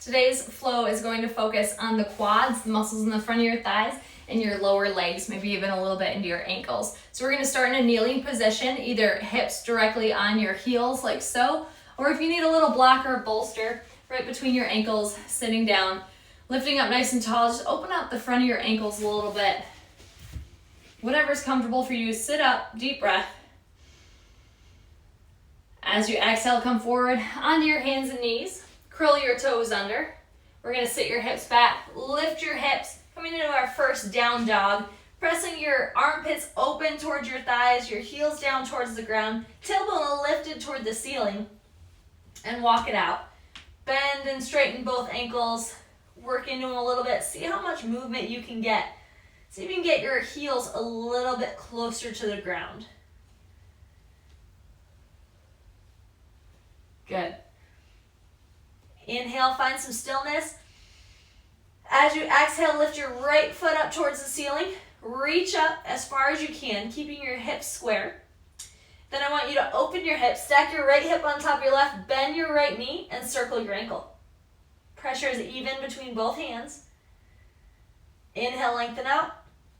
Today's flow is going to focus on the quads, the muscles in the front of your thighs, and your lower legs, maybe even a little bit into your ankles. So we're going to start in a kneeling position, either hips directly on your heels like so, or if you need a little block or a bolster, right between your ankles, sitting down, lifting up nice and tall. Just open up the front of your ankles a little bit. Whatever's comfortable for you, sit up, deep breath. As you exhale, come forward onto your hands and knees. Curl your toes under. We're going to sit your hips back, lift your hips, coming into our first down dog. Pressing your armpits open towards your thighs, your heels down towards the ground, tailbone lifted toward the ceiling, and walk it out. Bend and straighten both ankles. Work into them a little bit. See how much movement you can get. See if you can get your heels a little bit closer to the ground. Good. Inhale, find some stillness. As you exhale, lift your right foot up towards the ceiling. Reach up as far as you can, keeping your hips square. Then I want you to open your hips, stack your right hip on top of your left, bend your right knee, and circle your ankle. Pressure is even between both hands. Inhale, lengthen out.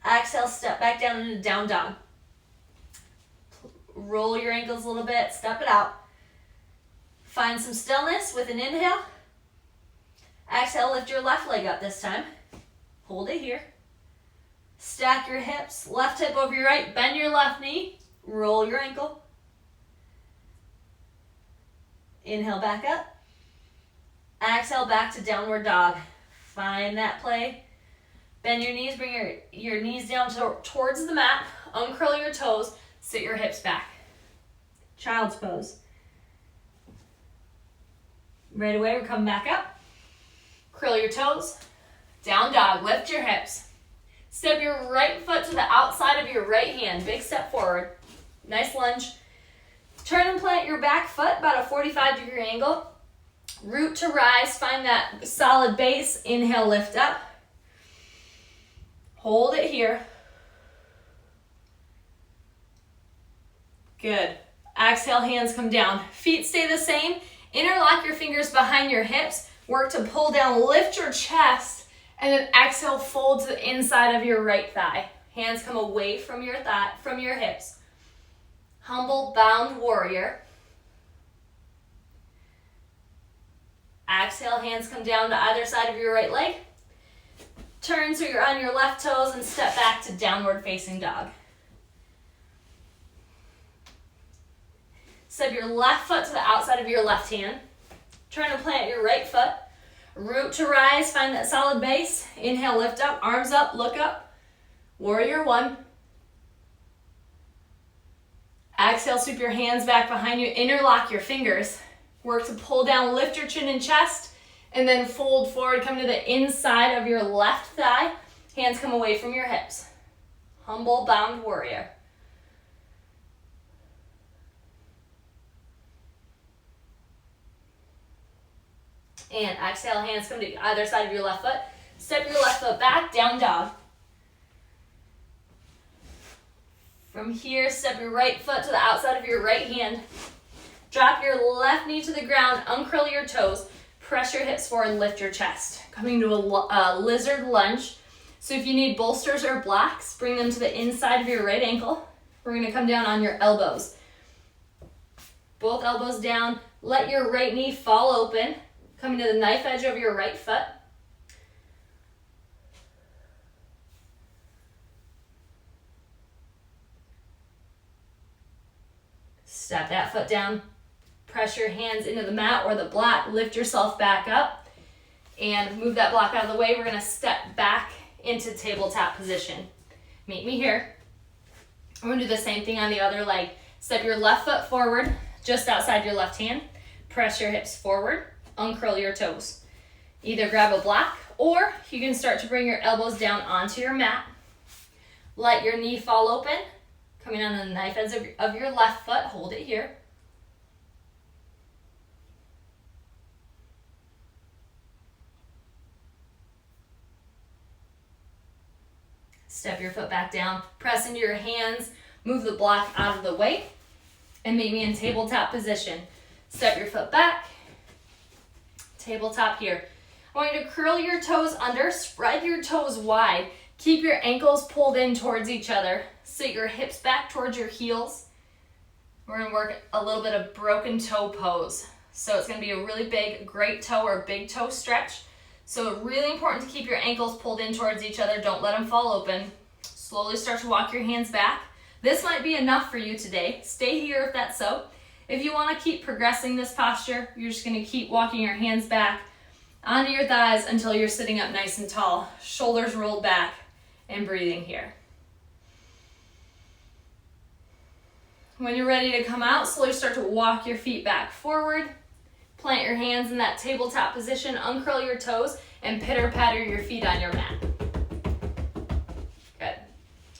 Exhale, step back down into down dog. Roll your ankles a little bit, step it out. Find some stillness with an inhale. Exhale, lift your left leg up this time. Hold it here. Stack your hips, left hip over your right, bend your left knee, roll your ankle. Inhale, back up. Exhale, back to downward dog. Find that play. Bend your knees, bring your knees down towards the mat. Uncurl your toes, sit your hips back. Child's pose. Right away, we're coming back up. Curl your toes. Down dog, lift your hips. Step your right foot to the outside of your right hand. Big step forward. Nice lunge. Turn and plant your back foot about a 45-degree angle. Root to rise, find that solid base. Inhale, lift up. Hold it here. Good. Exhale, hands come down. Feet stay the same. Interlock your fingers behind your hips. Work to pull down, lift your chest, and then exhale, fold to the inside of your right thigh. Hands come away from your thigh, from your hips. Humble, bound warrior. Exhale, hands come down to either side of your right leg. Turn so you're on your left toes and step back to downward facing dog. Step your left foot to the outside of your left hand. Turn and plant your right foot. Root to rise, find that solid base. Inhale, lift up, arms up, look up. Warrior one. Exhale, sweep your hands back behind you, interlock your fingers. Work to pull down, lift your chin and chest, and then fold forward, come to the inside of your left thigh. Hands come away from your hips. Humble, bound warrior. And exhale, hands come to either side of your left foot. Step your left foot back, down dog. From here, step your right foot to the outside of your right hand. Drop your left knee to the ground, uncurl your toes, press your hips forward, lift your chest. Coming to a lizard lunge. So if you need bolsters or blocks, bring them to the inside of your right ankle. We're gonna come down on your elbows. Both elbows down, let your right knee fall open. Coming to the knife edge of your right foot. Step that foot down. Press your hands into the mat or the block. Lift yourself back up and move that block out of the way. We're going to step back into tabletop position. Meet me here. We're going to do the same thing on the other leg. Step your left foot forward, just outside your left hand. Press your hips forward. Uncurl your toes. Either grab a block or you can start to bring your elbows down onto your mat. Let your knee fall open. Coming on the knife edge of your left foot. Hold it here. Step your foot back down. Press into your hands. Move the block out of the way. And meet me in tabletop position. Step your foot back. Tabletop here. I want you to curl your toes under, spread your toes wide. Keep your ankles pulled in towards each other. Sit your hips back towards your heels. We're gonna work a little bit of broken toe pose. So it's gonna be a really big great toe or big toe stretch. So really important to keep your ankles pulled in towards each other. Don't let them fall open. Slowly start to walk your hands back. This might be enough for you today. Stay here if that's so. If you wanna keep progressing this posture, you're just gonna keep walking your hands back onto your thighs until you're sitting up nice and tall. Shoulders rolled back and breathing here. When you're ready to come out, slowly start to walk your feet back forward. Plant your hands in that tabletop position, uncurl your toes, and pitter-patter your feet on your mat. Good.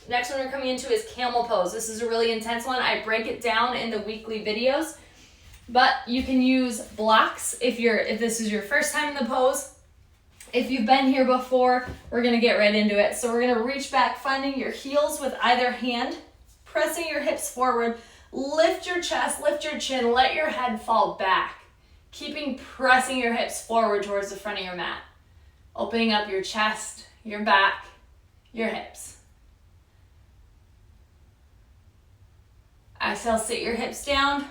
Next one we're coming into is Camel Pose. This is a really intense one. I break it down in the weekly videos. But you can use blocks if this is your first time in the pose. If you've been here before, we're gonna get right into it. So we're gonna reach back, finding your heels with either hand, pressing your hips forward, lift your chest, lift your chin, let your head fall back. Pressing your hips forward towards the front of your mat. Opening up your chest, your back, your hips. Exhale, sit your hips down.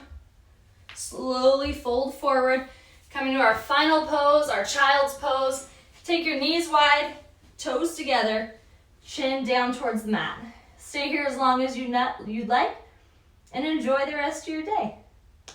Slowly fold forward. Coming to our final pose, our child's pose. Take your knees wide, toes together, chin down towards the mat. Stay here as long as you'd like, and enjoy the rest of your day.